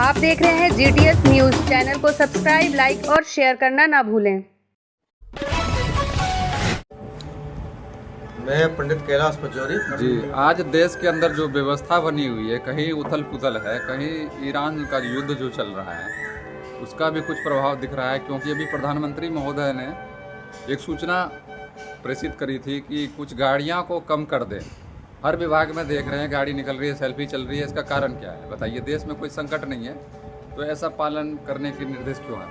आप देख रहे हैं GTS न्यूज। चैनल को सब्सक्राइब, लाइक और शेयर करना ना भूलें। मैं पंडित कैलाश पचौरी जी। आज देश के अंदर जो व्यवस्था बनी हुई है, कहीं उथल पुथल है, कहीं ईरान का युद्ध जो चल रहा है उसका भी कुछ प्रभाव दिख रहा है, क्योंकि अभी प्रधानमंत्री महोदय ने एक सूचना प्रेषित करी थी कि कुछ गाड़ियां को कम कर दें। हर विभाग में देख रहे हैं गाड़ी निकल रही है, सेल्फी चल रही है, इसका कारण क्या है बताइए? देश में कोई संकट नहीं है तो ऐसा पालन करने के निर्देश क्यों है?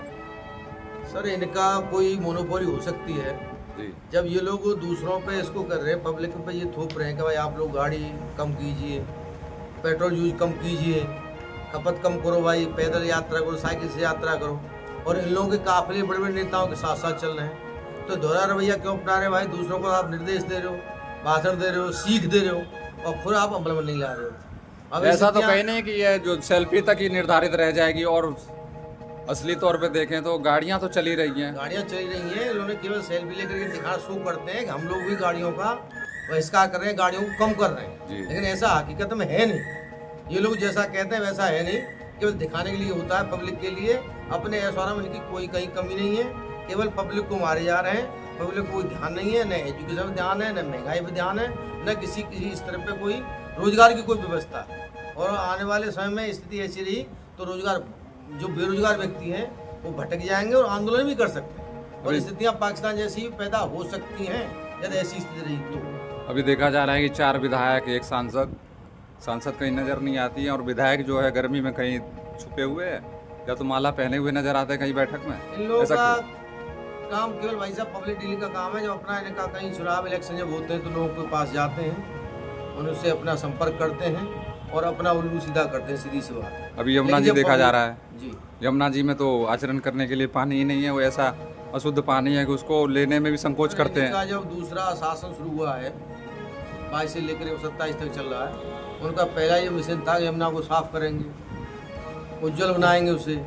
सर, इनका कोई मोनोपोली हो सकती है जी। जब ये लोग दूसरों पे इसको कर रहे हैं, पब्लिक पे ये थोप रहे हैं कि भाई आप लोग गाड़ी कम कीजिए, पेट्रोल यूज कम कीजिए, खपत कम करो, भाई पैदल यात्रा करो, साइकिल से यात्रा करो। और इन लोगों के काफिले बड़े बड़े नेताओं के साथ साथ चल रहे हैं, तो दोहरा रवैया क्यों अपना रहे हैं भाई? दूसरों को आप निर्देश दे रहे हो, भाषण दे रहे हो, सीख दे रहे हो और खुद आप अमल में नहीं ला रहे हो। अब ऐसा तो कहीं नहीं कि ये जो सेल्फी तक ही निर्धारित रह जाएगी और असली तौर पे देखें तो गाड़ियां तो चली रही हैं। गाड़ियां चली रही हैं, इन्होंने केवल सेल्फी लेकर के दिखा शो करते हैं कि हम लोग भी गाड़ियों का बहिष्कार कर रहे हैं, गाड़ियों को कम कर रहे हैं, लेकिन ऐसा हकीकत में है नहीं। ये लोग जैसा कहते हैं वैसा है नहीं, केवल दिखाने के लिए होता है, पब्लिक के लिए। अपने ऐश्वर्य में इनकी कोई कहीं कमी नहीं है, केवल पब्लिक को मारे जा रहे हैं। पब्लिक को कोई ध्यान नहीं है, न एजुकेशन पे ध्यान है, न महंगाई पे ध्यान है, न किसी स्तर पे कोई रोजगार की कोई व्यवस्था है। और आने वाले समय में स्थिति ऐसी रही तो रोजगार, जो बेरोजगार व्यक्ति हैं वो भटक जाएंगे और आंदोलन भी कर सकते हैं, और स्थितियां पाकिस्तान जैसी पैदा हो सकती हैं यदि ऐसी स्थिति रही तो। अभी देखा जा रहा है कि 4 विधायक, एक सांसद कहीं नजर नहीं आती है, और विधायक जो है गर्मी में कहीं छुपे हुए हैं या तो माला पहने हुए नजर आते हैं कहीं बैठक में। इन लोगों का काम केवल भाई साहब पब्लिक डीलिंग का काम है। जब अपना इनका कहीं चुनाव इलेक्शन जब होते हैं तो लोगों के पास जाते हैं, उनसे अपना संपर्क करते हैं और अपना उल्लू सीधा करते हैं, सीधी सी बात। अभी यमुना जी देखा जा रहा है जी, यमुना जी में तो आचरण करने के लिए पानी ही नहीं है, वो ऐसा अशुद्ध पानी है कि उसको लेने में भी संकोच करते हैं। जब दूसरा शासन शुरू हुआ है 22 से लेकर 27 तक चल रहा है, उनका पहला ये मिशन था कि यमुना को साफ करेंगे, उज्जवल बनाएंगे, उसे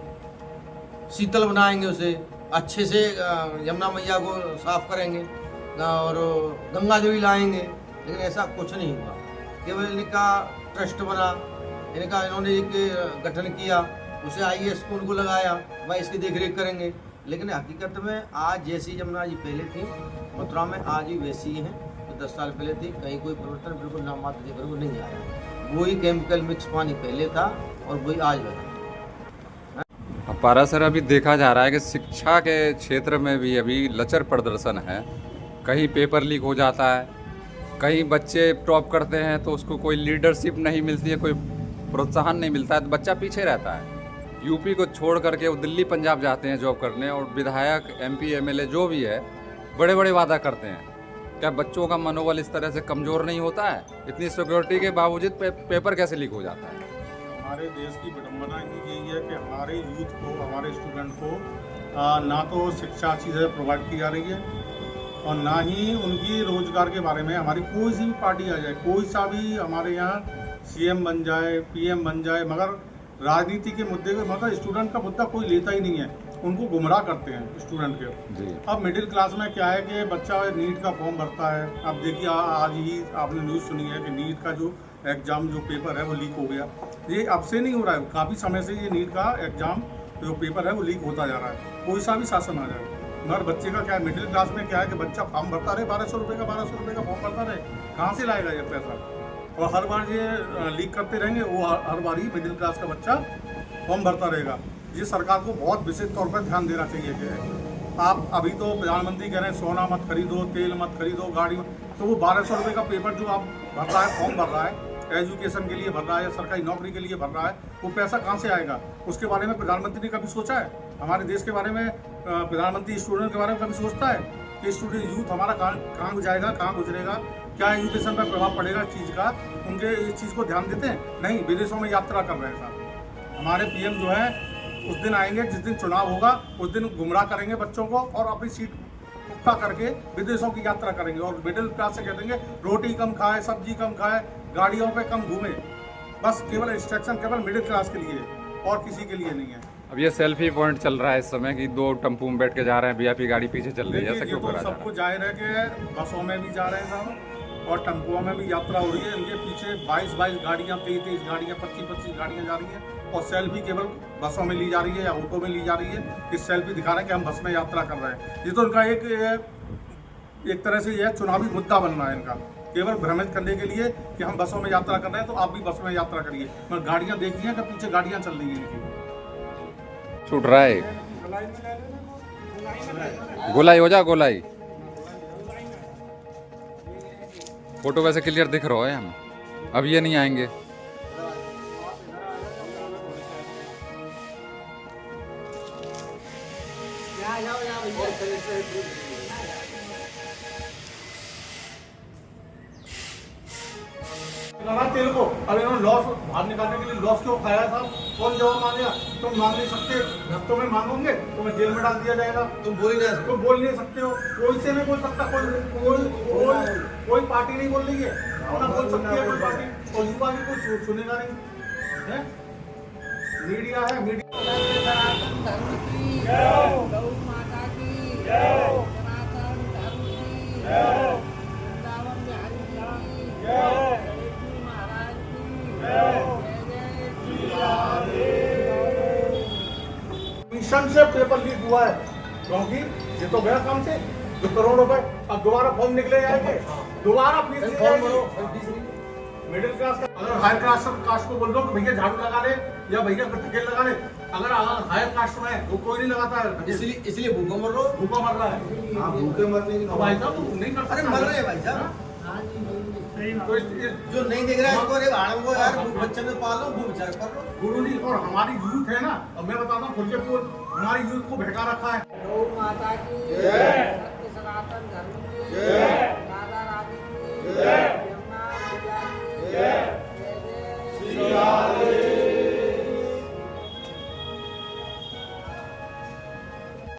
शीतल बनाएंगे, उसे अच्छे से यमुना मैया को साफ करेंगे और गंगा देवी लाएंगे। लेकिन ऐसा कुछ नहीं हुआ, केवल इनका ट्रस्ट बना, इन्होंने एक गठन किया, उसे IAS को उनको लगाया, भाई इसकी देखरेख करेंगे। लेकिन हकीकत में आज जैसी यमुना जी पहले थी मथुरा में आज भी वैसी ही है तो 10 साल पहले थी। कहीं कोई परिवर्तन बिल्कुल नाम मात्र देखने को नहीं आया। वही केमिकल मिक्स पानी पहले था और वही आज बना। पारा सर, अभी देखा जा रहा है कि शिक्षा के क्षेत्र में भी अभी लचर प्रदर्शन है। कहीं पेपर लीक हो जाता है, कहीं बच्चे टॉप करते हैं तो उसको कोई लीडरशिप नहीं मिलती है, कोई प्रोत्साहन नहीं मिलता है तो बच्चा पीछे रहता है। यूपी को छोड़ करके वो दिल्ली पंजाब जाते हैं जॉब करने, और विधायक, MP, MLA जो भी है बड़े बड़े वादा करते हैं। क्या बच्चों का मनोबल इस तरह से कमज़ोर नहीं होता है? इतनी सिक्योरिटी के बावजूद पेपर कैसे लीक हो जाता है? हमारे देश की विडम्बना ही यही है कि हमारे यूथ को, हमारे स्टूडेंट को ना तो शिक्षा अच्छी तरह प्रोवाइड की जा रही है और ना ही उनकी रोजगार के बारे में हमारी कोई सी भी पार्टी आ जाए, कोई सा भी हमारे यहाँ CM बन जाए, PM बन जाए, मगर राजनीति के मुद्दे को, मतलब स्टूडेंट का मुद्दा कोई लेता ही नहीं है, उनको गुमराह करते हैं स्टूडेंट के। जी। अब मिडिल क्लास में क्या है कि बच्चा नीट का फॉर्म भरता है। अब देखिए आज ही आपने न्यूज़ सुनी है कि नीट का जो एग्ज़ाम, जो पेपर है वो लीक हो गया। ये अब से नहीं हो रहा है, काफ़ी समय से ये नीट का एग्ज़ाम जो पेपर है वो लीक होता जा रहा है, कोई सा भी शासन आ जाए। मगर बच्चे का क्या है, मिडिल क्लास में क्या है कि बच्चा फॉर्म भरता रहे, 1200 रुपये का फॉर्म भरता रहे, कहाँ से लाएगा ये पैसा? और हर बार ये लीक करते रहेंगे, वो हर बार ही मिडिल क्लास का बच्चा फॉर्म भरता रहेगा। ये सरकार को बहुत विशेष तौर पर ध्यान देना चाहिए कि आप अभी तो प्रधानमंत्री कह रहे हैं सोना मत खरीदो, तेल मत खरीदो, गाड़ी मत, तो वो 1200 रुपये का पेपर जो आप भर रहा है, फॉर्म भर रहा है, एजुकेशन के लिए भर रहा है या सरकारी नौकरी के लिए भर रहा है, वो पैसा कहाँ से आएगा? उसके बारे में प्रधानमंत्री ने कभी सोचा है? हमारे देश के बारे में प्रधानमंत्री स्टूडेंट के बारे में कभी सोचता है कि स्टूडेंट यूथ हमारा कहाँ जाएगा, कहाँ गुजरेगा, क्या एजुकेशन पर प्रभाव पड़ेगा चीज़ का? उनके इस चीज़ को ध्यान देते हैं? नहीं, विदेशों में यात्रा कर रहे हैं साहब। हमारे PM जो है उस दिन आएंगे जिस दिन चुनाव होगा, उस दिन गुमराह करेंगे बच्चों को और अपनी सीट पुख्ता करके विदेशों की यात्रा करेंगे और मिडिल क्लास से कह देंगे रोटी कम खाए, सब्जी कम खाए, गाड़ियों पे कम घूमे। बस केवल इंस्ट्रक्शन केवल मिडिल क्लास के लिए और किसी के लिए नहीं है। अब ये सेल्फी पॉइंट चल रहा है इस समय कि 2 टेम्पू में बैठ के जा रहे हैं, VIP गाड़ी पीछे चल रही है, ऐसा क्यों करा जा रहा है? सबको जाहिर है कि बसों में भी जा रहे हैं साहब और टम्पुओं में भी यात्रा हो रही है। इनके पीछे 22 गाड़ियाँ, 23 गाड़ियाँ, 25 गाड़ियाँ जा रही हैं और सेल्फी केवल बसों में ली जा रही है या ऑटो में ली जा रही है कि सेल्फी दिखा रहे हैं कि हम बस में यात्रा कर रहे हैं। ये तो इनका एक तरह से यह चुनावी मुद्दा बनना है इनका, केवल भ्रमित करने के लिए कि हम बसों में यात्रा कर रहे हैं तो आप भी बस में यात्रा करिए। मगर गाड़ियाँ देखी हैं कि पीछे गाड़ियाँ चल रही हैं इनकी। छूट रहा है गोलाई हो जा गोलाई। फोटो वैसे क्लियर दिख रहा है हम, अब ये नहीं आएंगे। तेल को अब इन्होंने लॉस बाहर निकालने के लिए लॉस क्यों खाया था? कौन जवाब मांगेगा? तुम मांग नहीं सकते, हफ्तों में मांगोगे तुम्हें जेल में डाल दिया जाएगा। तुम बोल नहीं सकते हो, कोई से नहीं बोल सकता, कोई पार्टी नहीं बोल रही है, ना बोल सकती है कोई पार्टी, और युवा भी कुछ सुनेगा नहीं है। मीडिया है, मीडिया मिशन से पेपर लीक हुआ है, क्योंकि ये तो गया काम से 2 करोड़ रुपए। अब दोबारा फॉर्म निकले जाएंगे, दोबारा फीस ली जाएगी। मिडिल क्लास का अगर हाई क्लास कास्ट को बोल दो कि भैया झाड़ू लगा ले या भैया तेल लगा ले, अगर हाई कास्ट में है तो कोई नहीं लगाता है। इसलिए भूखा मर रहा है। भूखे मरने की भाई साहब तुम नहीं कर सकते, मर रहे हैं भाई साहब। तो जो नहीं देख रहा है इसको, अरे भाड़ों यार बच्चे में पालो, वो बेचारा कर लो। गुरुजी और हमारी यूथ है ना, अब मैं बताता हूँ खुल के बोल, हमारी यूथ को भटका रखा है। गौ माता की जय, सत्य सनातन धर्म की जय, राधा रानी की जय, यमुना मैया की जय, जय जय श्री राधे।